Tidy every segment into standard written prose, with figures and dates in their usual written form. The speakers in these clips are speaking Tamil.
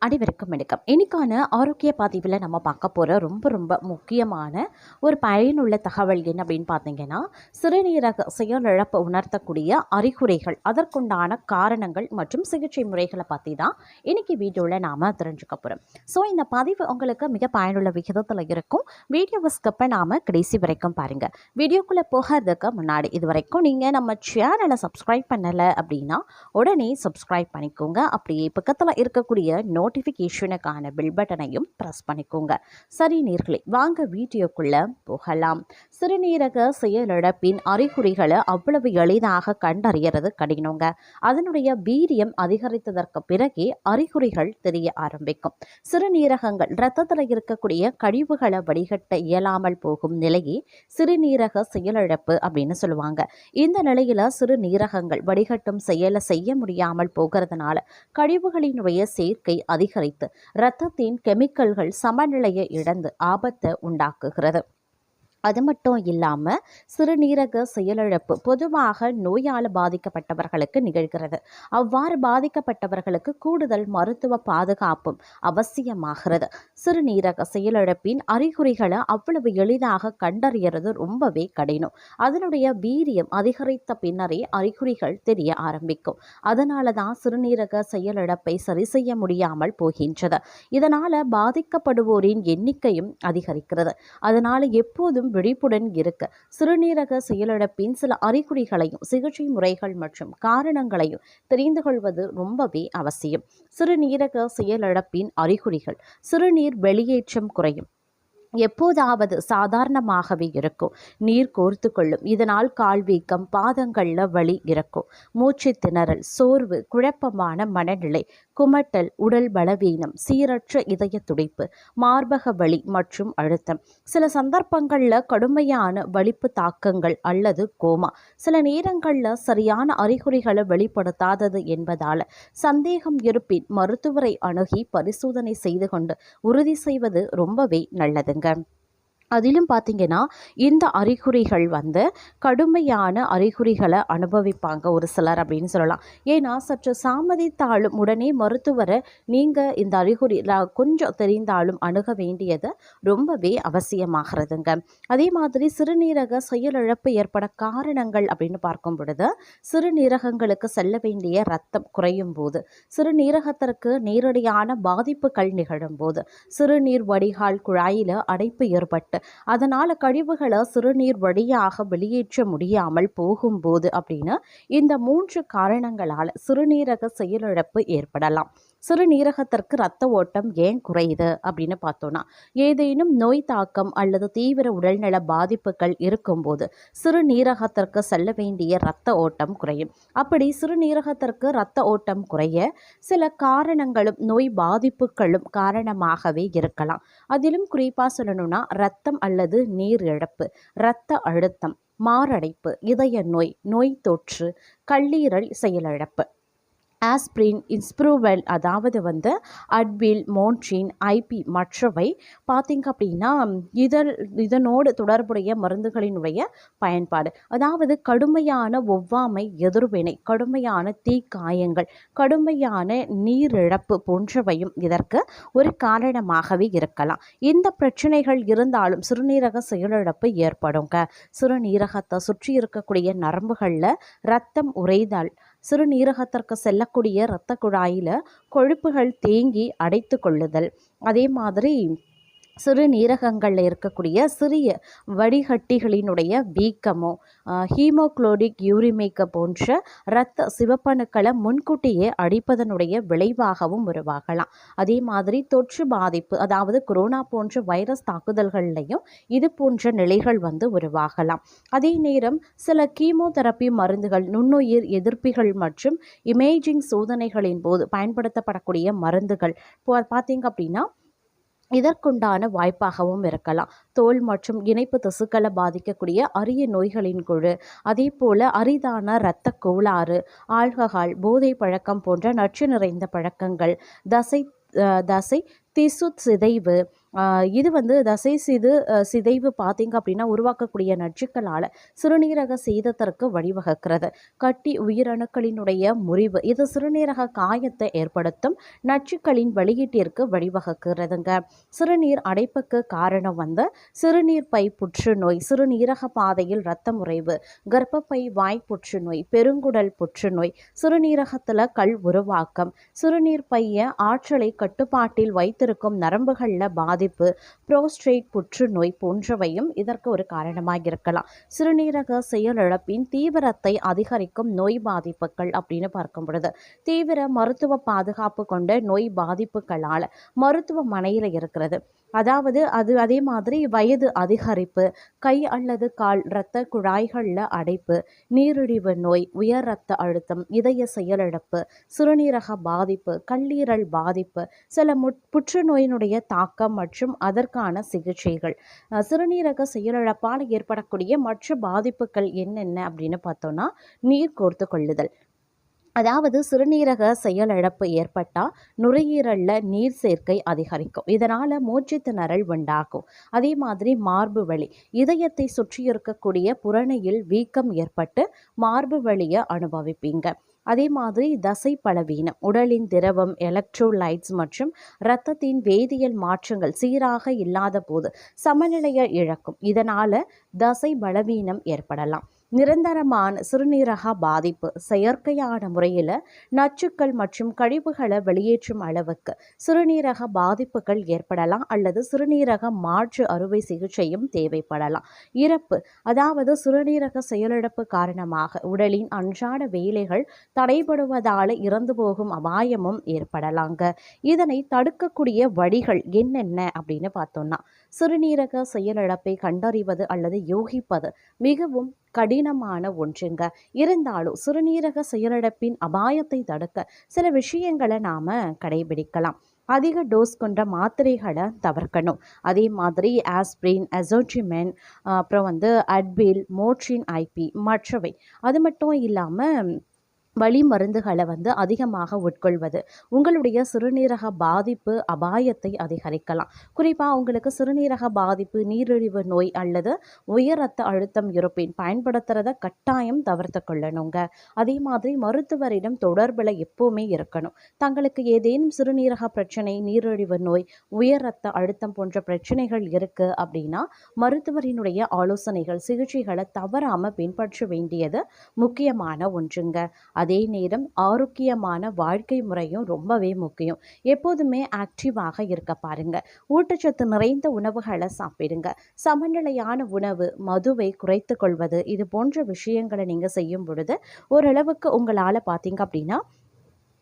அனைவருக்கும் வணக்கம். இன்னைக்கான ஆரோக்கிய பதிவில் நம்ம பார்க்க போகிற ரொம்ப முக்கியமான ஒரு பயனுள்ள தகவல் என்ன அப்படின்னு பார்த்தீங்கன்னா, சிறுநீரக செயலிழப்பு உணர்த்தக்கூடிய அறிகுறிகள், அதற்குண்டான காரணங்கள் மற்றும் சிகிச்சை முறைகளை பற்றி தான் இன்னைக்கு வீடியோவில் நாம் தெரிஞ்சுக்க போகிறோம். ஸோ இந்த பதிவு உங்களுக்கு மிக பயனுள்ள விகிதத்தில் இருக்கும். வீடியோவை ஸ்கிப்பை நாம் கடைசி வரைக்கும் பாருங்கள். வீடியோக்குள்ளே போகிறதுக்கு முன்னாடி இது வரைக்கும் நீங்கள் நம்ம சேனலை சப்ஸ்கிரைப் பண்ணலை அப்படின்னா உடனே சப்ஸ்கிரைப் பண்ணிக்கோங்க. அப்படியே பக்கத்தில் இருக்கக்கூடிய நோட்டிஃபிகேஷனுக்கான பில் பட்டனையும் ப்ரெஸ் பண்ணிக்கோங்க. சரி நேர்களே, வாங்க வீடியோக்குள்ள போகலாம். சிறுநீரக செயலிழப்பின் அறிகுறிகளை அவ்வளவு எளிதாக கண்டறியறது கடினங்க. அதனுடைய வீரியம் அதிகரித்ததற்கு பிறகே அறிகுறிகள் தெரிய ஆரம்பிக்கும். சிறுநீரகங்கள் இரத்தத்தில் இருக்கக்கூடிய கழிவுகளை வடிகட்ட இயலாமல் போகும் நிலையே சிறுநீரக செயலிழப்பு அப்படின்னு சொல்லுவாங்க. இந்த நிலையில சிறுநீரகங்கள் வடிகட்டும் செயலை செய்ய முடியாமல் போகிறதுனால கழிவுகளினுடைய சேர்க்கை அதிகரித்து இரத்தத்தின் கெமிக்கல்கள் சமநிலையை இழந்து ஆபத்தை உண்டாக்குகிறது. அது மட்டும் இல்லாமல் சிறுநீரக செயலிழப்பு பொதுவாக நோயால் பாதிக்கப்பட்டவர்களுக்கு நிகழ்கிறது. அவ்வாறு பாதிக்கப்பட்டவர்களுக்கு கூடுதல் மருத்துவ பாதுகாப்பும் அவசியமாகிறது. சிறுநீரக செயலிழப்பின் அறிகுறிகளை அவ்வளவு எளிதாக கண்டறியறது ரொம்பவே கடினம். அதனுடைய வீரியம் அதிகரித்த பின்னரே அறிகுறிகள் தெரிய ஆரம்பிக்கும். அதனால தான் சிறுநீரக செயலிழப்பை சரி செய்ய முடியாமல் போகின்றது. இதனால் பாதிக்கப்படுவோரின் எண்ணிக்கையும் அதிகரிக்கிறது. அதனால் எப்போதும் விழிப்புடன் இருக்க சிறுநீரக செயலிழப்பின் சில அறிகுறிகளையும் சிகிச்சை முறைகள் மற்றும் காரணங்களையும் தெரிந்து கொள்வது ரொம்பவே அவசியம். சிறுநீரக செயலிழப்பின் அறிகுறிகள்: சிறுநீர் வெளியேற்றம் குறையும், எப்போதாவது சாதாரணமாகவே இருக்கும், நீர் கோர்த்து கொள்ளும், இதனால் கால் வீக்கம், பாதங்களில் வலி இருக்கும், மூச்சு திணறல், சோர்வு, குழப்பமான மனநிலை, குமட்டல், உடல் பலவீனம், சீரற்ற இதய துடிப்பு, மார்பக வலி மற்றும் அழுத்தம், சில சந்தர்ப்பங்களில் கடுமையான வலிப்பு தாக்கங்கள் அல்லது கோமா, சில நேரங்களில் சரியான அறிகுறிகளை வெளிப்படுத்தாதது என்பதால் சந்தேகம் இருப்பின் மருத்துவரை அணுகி பரிசோதனை செய்து கொண்டு உறுதி செய்வது ரொம்பவே நல்லதுங்க. அதிலும் பார்த்தீங்கன்னா, இந்த அறிகுறிகள் கடுமையான அறிகுறிகளை அனுபவிப்பாங்க ஒரு சிலர் அப்படின்னு சொல்லலாம். ஏன்னா சற்று தாமதித்தாலும் உடனே மருத்துவரை நீங்கள் இந்த அறிகுறி கொஞ்சம் தெரிந்தாலும் அணுக வேண்டியது ரொம்பவே அவசியமாகிறதுங்க. அதே மாதிரி சிறுநீரக செயலிழப்பு ஏற்பட காரணங்கள் அப்படின்னு பார்க்கும் பொழுது, சிறுநீரகங்களுக்கு செல்ல வேண்டிய இரத்தம் குறையும் போது, சிறுநீரகத்திற்கு நேரடியான பாதிப்புகள் நிகழும் போது, சிறுநீர் வடிகால் குழாயில் அடைப்பு ஏற்பட்டு அதனால் கழிவுகளை சிறுநீர் வழியாக வெளியேற்ற முடியாமல் போகும்போது அப்படின்னு இந்த 3 காரணங்களால் சிறுநீரக செயலிழப்பு ஏற்படலாம். சிறுநீரகத்திற்கு இரத்த ஓட்டம் ஏன் குறையுது அப்படின்னு பார்த்தோன்னா, ஏதேனும் நோய் தாக்கம் அல்லது தீவிர உடல்நல பாதிப்புகள் இருக்கும்போது சிறுநீரகத்திற்கு செல்ல வேண்டிய இரத்த ஓட்டம் குறையும். அப்படி சிறுநீரகத்திற்கு இரத்த ஓட்டம் குறைய சில காரணங்களும் நோய் பாதிப்புகளும் காரணமாகவே இருக்கலாம். அதிலும் குறிப்பாக சொல்லணும்னா, இரத்தம் அல்லது நீர் இழப்பு, இரத்த அழுத்தம், மாரடைப்பு, இதய நோய், நோய் தொற்று, கல்லீரல் செயலிழப்பு, ஆஸ்பிரின், இன்ஸ்ப்ரூவல், அதாவது அட்வில், மோன்ட்ரின், ஐபி மற்றவை பார்த்திங்க அப்படின்னா இதனோடு தொடர்புடைய மருந்துகளினுடைய பயன்பாடு. அதாவது கடுமையான ஒவ்வாமை எதிர்வினை, கடுமையான தீக்காயங்கள், கடுமையான நீரிழப்பு போன்றவையும் இதற்கு ஒரு காரணமாகவே இருக்கலாம். இந்த பிரச்சனைகள் இருந்தாலும் சிறுநீரக செயலிழப்பு ஏற்படுங்க. சிறுநீரகத்தை சுற்றி இருக்கக்கூடிய நரம்புகளில் இரத்தம் உறைதல், சிறுநீரகத்திற்கு செல்லக்கூடிய இரத்த குழாயில் கொழுப்புகள் தேங்கி அடைத்து கொள்ளுதல், அதே மாதிரி சிறுநீரகங்களில் இருக்கக்கூடிய சிறிய வடிகட்டிகளினுடைய வீக்கமோ, ஹீமோக்ளோடிக் யூரிமிக் போன்ற இரத்த சிவப்பணுக்களை முன்கூட்டியே அடிப்பதனுடைய விளைவாகவும் உருவாகலாம். அதே மாதிரி தொற்று பாதிப்பு, அதாவது கொரோனா போன்ற வைரஸ் தாக்குதல்கள்லையும் இது போன்ற நிலைகள் உருவாகலாம். அதே நேரம் சில கீமோதெரப்பி மருந்துகள், நுண்ணுயிர் எதிர்ப்பிகள் மற்றும் இமேஜிங் சோதனைகளின் போது பயன்படுத்தப்படக்கூடிய மருந்துகள் பார்த்தீங்க அப்படின்னா இதற்குண்டான வாய்ப்பாகவும் இருக்கலாம். தோல் மற்றும் இணைப்பு திசுக்களை பாதிக்கக்கூடிய அரிய நோய்களின் குழு, அதே போல் அரிதான இரத்த கோளாறு, ஆல்கஹால், போதை பழக்கம் போன்ற நச்சு நிறைந்த பழக்கங்கள், தசை திசு சிதைவு, இது வந்து தசை சிதைவு பார்த்தீங்க அப்படின்னா உருவாக்கக்கூடிய நச்சுக்களால் சிறுநீரக சேதத்திற்கு வழிவகுக்கிறது. கட்டி உயிரணுக்களினுடைய முறிவு இது சிறுநீரக காயத்தை ஏற்படுத்தும் நச்சுக்களின் வெளியீட்டிற்கு வழிவகுக்கிறதுங்க. சிறுநீர் அடைப்புக்கு காரணம் வந்து சிறுநீர் பை புற்றுநோய், சிறுநீரக பாதையில் இரத்த முறைவு, கர்ப்பப்பை வாய் புற்றுநோய், பெருங்குடல் புற்றுநோய், சிறுநீரகத்தில் கல் உருவாக்கம், சிறுநீர் பைய ஆற்றலை கட்டுப்பாட்டில் வைத்திருக்கும் நரம்புகளில் பாதிப்பு, புரோஸ்டேட் புற்றுநோய் போன்றவையும் இதற்கு ஒரு காரணமாக இருக்கலாம். சிறுநீரக செயலிழப்பின் தீவிரத்தை அதிகரிக்கும் நோய் பாதிப்புகள் அப்படின்னு பார்க்கும் பொழுது தீவிர மருத்துவ பாதுகாப்பு கொண்ட நோய் பாதிப்புகளால் மருத்துவமனையில் இருக்கிறது. அதாவது அதே மாதிரி வயது அதிகரிப்பு, கை அல்லது கால் இரத்த குழாய்களில் அடைப்பு, நீரிழிவு நோய், உயர் இரத்த அழுத்தம், இதய செயலிழப்பு, சிறுநீரக பாதிப்பு, கல்லீரல் பாதிப்பு, சில புற்றுநோயினுடைய தாக்கம் மற்றும் அதற்கான சிகிச்சைகள். சிறுநீரக செயலிழப்பால் ஏற்படக்கூடிய மற்ற பாதிப்புகள் என்னென்ன அப்படின்னு பார்த்தோம்னா நீர் கோர்த்து கொள்ளுதல். அதாவது சிறுநீரக செயலிழப்பு ஏற்பட்டால் நுரையீரலில் நீர் சேர்க்கை அதிகரிக்கும். இதனால் மூச்சு திணறல் உண்டாகும். அதே மாதிரி மார்பு வலி, இதயத்தை சுற்றி இருக்கக்கூடிய புறணையில் வீக்கம் ஏற்பட்டு மார்பு வலியை அனுபவிப்பீங்க. அதே மாதிரி தசை பலவீனம், உடலின் திரவம், எலக்ட்ரோலைட்ஸ் மற்றும் இரத்தத்தின் வேதியியல் மாற்றங்கள் சீராக இல்லாத போது சமநிலையை இழக்கும். இதனால் தசை பலவீனம் ஏற்படலாம். நிரந்தரமான சிறுநீரக பாதிப்பு, செயற்கையான முறையில் நச்சுக்கள் மற்றும் கழிவுகளை வெளியேற்றும் அளவுக்கு சிறுநீரக பாதிப்புகள் ஏற்படலாம் அல்லது சிறுநீரக மாற்று அறுவை சிகிச்சையும் தேவைப்படலாம். இறப்பு, அதாவது சிறுநீரக செயலிழப்பு காரணமாக உடலின் அன்றாட வேலைகள் தடைபடுவதால் இறந்து போகும் அபாயமும் ஏற்படலாங்க. இதனை தடுக்கக்கூடிய வழிகள் என்னென்ன அப்படின்னு பார்த்தோம்னா சிறுநீரக செயலிழப்பை கண்டறிவது அல்லது யோகிப்பது மிகவும் கடினமான ஒன்றுங்க. இருந்தாலும் சிறுநீரக செயலிழப்பின் அபாயத்தை தடுக்க சில விஷயங்களை நாம் கடைபிடிக்கலாம். அதிக டோஸ் கொண்ட மாத்திரைகளை தவிர்க்கணும். அதே மாதிரி ஆஸ்பிரின், அசோட்ரிமென், அப்புறம் வந்து அட்வில், மோட்ரின் ஐபி மற்றவை. அது மட்டும் இல்லாமல் வலி மருந்துகளை வந்து அதிகமாக உட்கொள்வது உங்களுடைய சிறுநீரக பாதிப்பு அபாயத்தை அதிகரிக்கலாம். குறிப்பாக உங்களுக்கு சிறுநீரக பாதிப்பு, நீரிழிவு நோய் அல்லது உயர் இரத்த அழுத்தம் இருப்பின் பயன்படுத்துகிறத கட்டாயம் தவிர்த்து கொள்ளணுங்க. அதே மாதிரி மருத்துவரிடம் தொடர்பில் எப்போவுமே இருக்கணும். தங்களுக்கு ஏதேனும் சிறுநீரக பிரச்சனை, நீரிழிவு நோய், உயர் இரத்த அழுத்தம் போன்ற பிரச்சனைகள் இருக்குது அப்படின்னா மருத்துவரினுடைய ஆலோசனைகள், சிகிச்சைகளை தவறாமல் பின்பற்ற வேண்டியது முக்கியமான ஒன்றுங்க. அதே நேரம் ஆரோக்கியமான வாழ்க்கை முறையும் ரொம்பவே முக்கியம். எப்போதுமே ஆக்டிவாக இருக்க பாருங்க. ஊட்டச்சத்து நிறைந்த உணவுகளை சாப்பிடுங்க. சமநிலையான உணவு, மதுவை குறைத்து கொள்வது, இது போன்ற விஷயங்களை நீங்கள் செய்யும் பொழுது ஓரளவுக்கு உங்களால் பார்த்தீங்க அப்படின்னா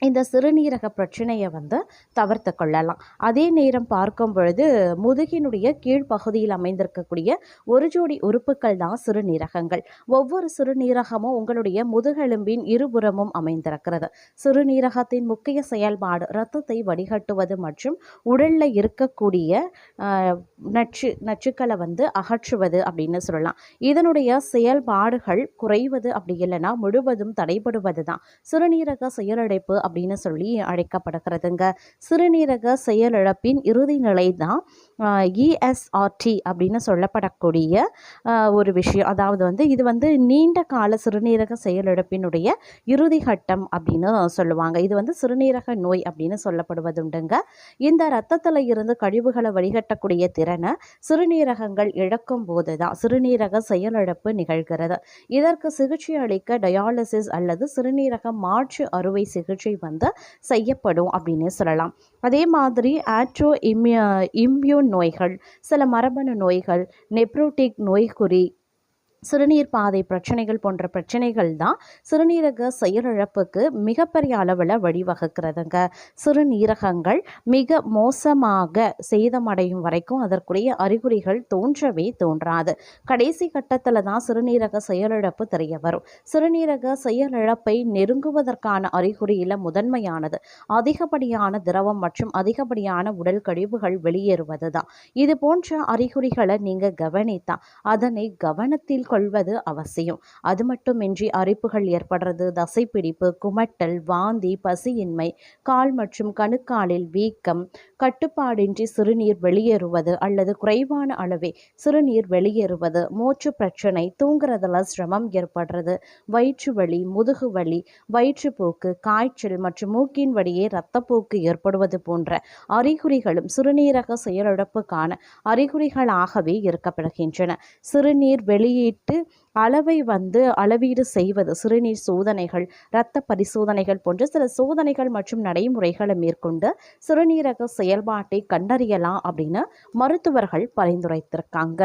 இந்த சிறுநீரக பிரச்சனையை வந்து தவிர்த்து கொள்ளலாம். அதே நேரம் பார்க்கும் பொழுது முதுகினுடைய கீழ்ப்பகுதியில் அமைந்திருக்கக்கூடிய ஒரு ஜோடி உறுப்புகள் தான் சிறுநீரகங்கள். ஒவ்வொரு சிறுநீரகமும் உங்களுடைய முதுகெலும்பின் இருபுறமும் அமைந்திருக்கிறது. சிறுநீரகத்தின் முக்கிய செயல்பாடு இரத்தத்தை வடிகட்டுவது மற்றும் உடலில் இருக்கக்கூடிய நச்சுக்களை வந்து அகற்றுவது அப்படின்னு சொல்லலாம். இதனுடைய செயல்பாடுகள் குறைவது அப்படி இல்லைன்னா முழுவதும் தடைபடுவது தான் சிறுநீரக செயலிழப்பு அப்படின்னு சொல்லி அழைக்கப்படுகிறதுங்க. சிறுநீரக செயலிழப்பின் இறுதி நிலை தான் இஎஸ்ஆர்டி அப்படின்னு சொல்லப்படக்கூடிய ஒரு விஷயம். அதாவது வந்து இது வந்து நீண்ட கால சிறுநீரக செயலிழப்பினுடைய இறுதி கட்டம் அப்படின்னு சொல்லுவாங்க. இது வந்து சிறுநீரக நோய் அப்படின்னு சொல்லப்படுவதுண்டுங்க. இந்த இரத்தத்தில் இருந்து கழிவுகளை வடிகட்டக்கூடிய திறனை சிறுநீரகங்கள் இழக்கும் போது தான் சிறுநீரக செயலிழப்பு நிகழ்கிறது. இதற்கு சிகிச்சை அளிக்க டயாலிசிஸ் அல்லது சிறுநீரக மாற்று அறுவை சிகிச்சை வந்து செய்யப்படும் அப்படின்னு சொல்லலாம். அதே மாதிரி இம்யூன் நோய்கள், சில மரபணு நோய்கள், நெப்ரோட்டிக் நோய்க்குறி, சிறுநீர் பாதை பிரச்சனைகள் போன்ற பிரச்சனைகள் தான் சிறுநீரக செயலிழப்புக்கு மிகப்பெரிய அளவில் வழிவகுக்கிறதுங்க. சிறுநீரகங்கள் மிக மோசமாக சேதமடையும் வரைக்கும் அதற்குரிய அறிகுறிகள் தோன்றவே தோன்றாது. கடைசி கட்டத்தில் தான் சிறுநீரக செயலிழப்பு தெரிய வரும். சிறுநீரக செயலிழப்பை நெருங்குவதற்கான அறிகுறியில் முதன்மையானது அதிகப்படியான திரவம் மற்றும் அதிகப்படியான உடல் கழிவுகள் வெளியேறுவது தான். இது போன்ற அறிகுறிகளை நீங்கள் கவனித்தா அதனை கவனத்தில் கொள்வது அவசியம். அது மட்டுமின்றி அரிப்புகள் ஏற்படுறது, தசைப்பிடிப்பு, குமட்டல், வாந்தி, பசியின்மை, கால் மற்றும் கணுக்காலில் வீக்கம், கட்டுப்பாடின்றி சிறுநீர் வெளியேறுவது அல்லது குறைவான அளவே சிறுநீர் வெளியேறுவது, மூச்சு பிரச்சனை, தூங்குறதுல சிரமம் ஏற்படுறது, வயிற்று வலி, முதுகு வலி, வயிற்றுப்போக்கு, காய்ச்சல் மற்றும் மூக்கின் வழியே இரத்தப்போக்கு ஏற்படுவது போன்ற அறிகுறிகளும் சிறுநீரக செயலிழப்புக்கான அறிகுறிகளாகவே இருக்கப்படுகின்றன. சிறுநீர் வெளியீட்டு அளவை அளவீடு செய்வது, சிறுநீர் சோதனைகள், இரத்த பரிசோதனைகள் போன்ற சில சோதனைகள் மற்றும் நடைமுறைகளை மேற்கொண்டு சிறுநீரக செயல்பாட்டை கண்டறியலாம் அப்படின்னு மருத்துவர்கள் பரிந்துரைத்திருக்காங்க.